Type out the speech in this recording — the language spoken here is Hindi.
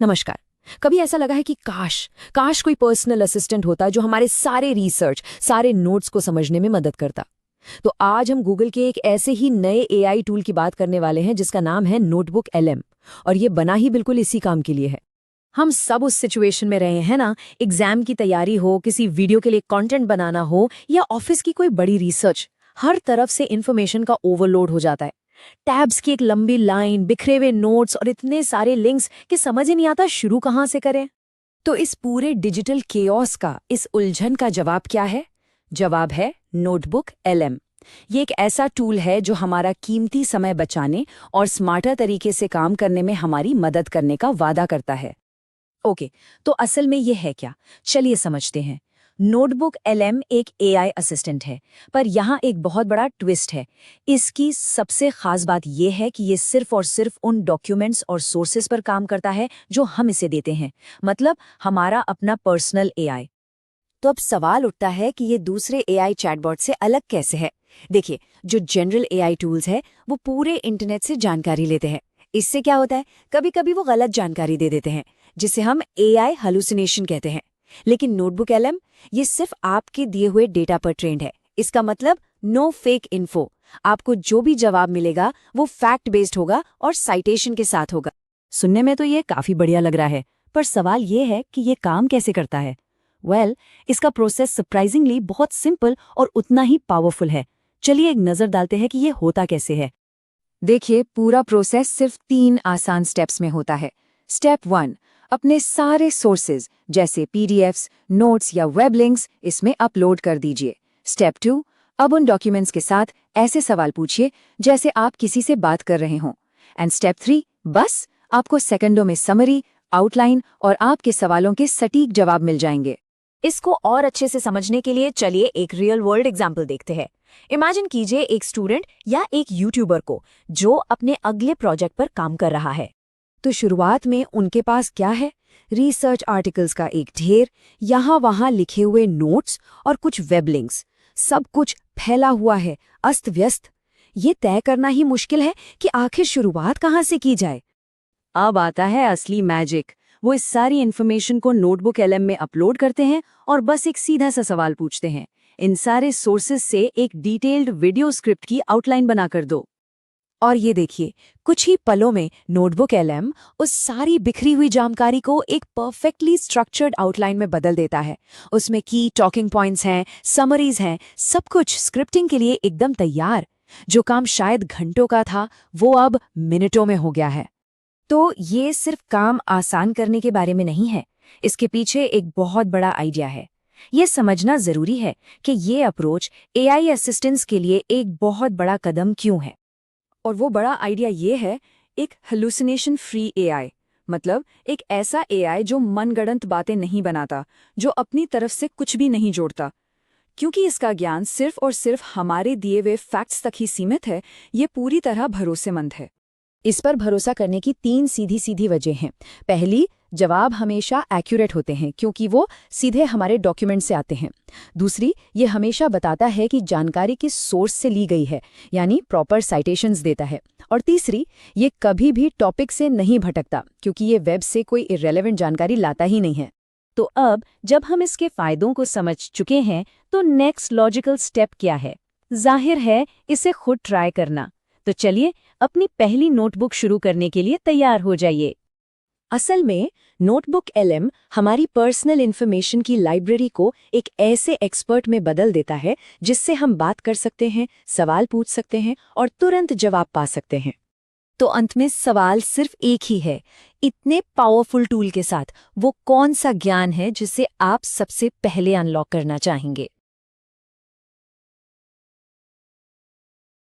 नमस्कार। कभी ऐसा लगा है कि काश काश कोई पर्सनल असिस्टेंट होता जो हमारे सारे रिसर्च, सारे नोट्स को समझने में मदद करता। तो आज हम गूगल के एक ऐसे ही नए एआई टूल की बात करने वाले हैं जिसका नाम है नोटबुक एलएम। और ये बना ही बिल्कुल इसी काम के लिए है। हम सब उस सिचुएशन में रहे हैं ना, एग्जाम की तैयारी हो, किसी वीडियो के लिए कंटेंट बनाना हो या ऑफिस की कोई बड़ी रिसर्च, हर तरफ से इंफॉर्मेशन का ओवरलोड हो जाता है। टैब्स की एक लंबी लाइन, बिखरे हुए नोट्स और इतने सारे लिंक्स कि समझ ही नहीं आता शुरू कहाँ से करें। तो इस पूरे डिजिटल केओस का, इस उलझन का जवाब क्या है? जवाब है नोटबुक एलएम। ये एक ऐसा टूल है जो हमारा कीमती समय बचाने और स्मार्टर तरीके से काम करने में हमारी मदद करने का वादा करता है। ओके, तो असल में ये है क्या? चलिए समझते हैं। नोटबुक एलएम एक एआई असिस्टेंट है, पर यहाँ एक बहुत बड़ा ट्विस्ट है। इसकी सबसे खास बात यह है कि ये सिर्फ और सिर्फ उन डॉक्यूमेंट्स और सोर्सेज पर काम करता है जो हम इसे देते हैं, मतलब हमारा अपना पर्सनल एआई। तो अब सवाल उठता है कि ये दूसरे एआई चैटबॉट से अलग कैसे है? देखिए, जो जनरल एआई टूल्स है वो पूरे इंटरनेट से जानकारी लेते हैं। इससे क्या होता है, कभी कभी वो गलत जानकारी दे देते हैं, जिसे हम एआई हेलुसिनेशन कहते हैं। लेकिन नोटबुक एलएम ये सिर्फ आपके दिए हुए डेटा पर ट्रेंड है। इसका मतलब नो फेक इन्फो। आपको जो भी जवाब मिलेगा वो फैक्ट बेस्ड होगा और साइटेशन के साथ होगा। सुनने में तो ये काफी बढ़िया लग रहा है, पर सवाल ये है कि ये काम कैसे करता है? इसका प्रोसेस सरप्राइजिंगली बहुत सिंपल और उतना ही पावरफुल है। चलिए एक नजर डालते हैं कि ये होता कैसे है। देखिए, पूरा प्रोसेस सिर्फ 3 आसान स्टेप्स में होता है। स्टेप 1, अपने सारे सोर्सेज जैसे पीडीएफ्स, नोट्स या वेब लिंक्स इसमें अपलोड कर दीजिए। स्टेप 2, अब उन डॉक्यूमेंट्स के साथ ऐसे सवाल पूछिए जैसे आप किसी से बात कर रहे हों। एंड स्टेप 3, बस आपको सेकंडों में समरी, आउटलाइन और आपके सवालों के सटीक जवाब मिल जाएंगे। इसको और अच्छे से समझने के लिए चलिए एक रियल वर्ल्ड एग्जाम्पल देखते हैं। इमेजिन कीजिए एक स्टूडेंट या एक यूट्यूबर को जो अपने अगले प्रोजेक्ट पर काम कर रहा है। तो शुरुआत में उनके पास क्या है? रिसर्च आर्टिकल्स का एक ढेर, यहाँ वहाँ लिखे हुए नोट्स और कुछ वेब लिंक्स। सब कुछ फैला हुआ है, अस्त व्यस्त। ये तय करना ही मुश्किल है कि आखिर शुरुआत कहाँ से की जाए। अब आता है असली मैजिक। वो इस सारी इन्फॉर्मेशन को नोटबुक एलएम में अपलोड करते हैं और बस एक सीधा सा सवाल पूछते हैं, इन सारे सोर्सेज से एक डिटेल्ड वीडियो स्क्रिप्ट की आउटलाइन बनाकर दो। और ये देखिए, कुछ ही पलों में नोटबुक एलएम उस सारी बिखरी हुई जानकारी को एक परफेक्टली स्ट्रक्चर्ड आउटलाइन में बदल देता है। उसमें की टॉकिंग पॉइंट्स हैं, समरीज हैं, सब कुछ स्क्रिप्टिंग के लिए एकदम तैयार। जो काम शायद घंटों का था वो अब मिनटों में हो गया है। तो ये सिर्फ काम आसान करने के बारे में नहीं है, इसके पीछे एक बहुत बड़ा आइडिया है। ये समझना जरूरी है कि ये अप्रोच एआई असिस्टेंस के लिए एक बहुत बड़ा कदम क्यों है। और वो बड़ा आइडिया ये है, एक हेलुसिनेशन फ्री एआई, मतलब एक ऐसा एआई जो मनगढ़ंत बातें नहीं बनाता, जो अपनी तरफ से कुछ भी नहीं जोड़ता। क्योंकि इसका ज्ञान सिर्फ और सिर्फ हमारे दिए हुए फैक्ट्स तक ही सीमित है, ये पूरी तरह भरोसेमंद है। इस पर भरोसा करने की 3 सीधी सीधी वजह हैं। पहली, जवाब हमेशा एक्यूरेट होते हैं क्योंकि वो सीधे हमारे डॉक्यूमेंट से आते हैं। दूसरी, ये हमेशा बताता है कि जानकारी किस सोर्स से ली गई है, यानी प्रॉपर साइटेशंस देता है। और तीसरी, ये कभी भी टॉपिक से नहीं भटकता क्योंकि ये वेब से कोई इर्रेलेवेंट जानकारी लाता ही नहीं है। तो अब जब हम इसके फायदों को समझ चुके हैं, तो नेक्स्ट लॉजिकल स्टेप क्या है? जाहिर है, इसे खुद ट्राई करना। तो चलिए अपनी पहली नोटबुक शुरू करने के लिए तैयार हो जाइए। असल में नोटबुक एलएम हमारी पर्सनल इन्फॉर्मेशन की लाइब्रेरी को एक ऐसे एक्सपर्ट में बदल देता है जिससे हम बात कर सकते हैं, सवाल पूछ सकते हैं और तुरंत जवाब पा सकते हैं। तो अंत में सवाल सिर्फ एक ही है, इतने पावरफुल टूल के साथ वो कौन सा ज्ञान है जिसे आप सबसे पहले अनलॉक करना चाहेंगे?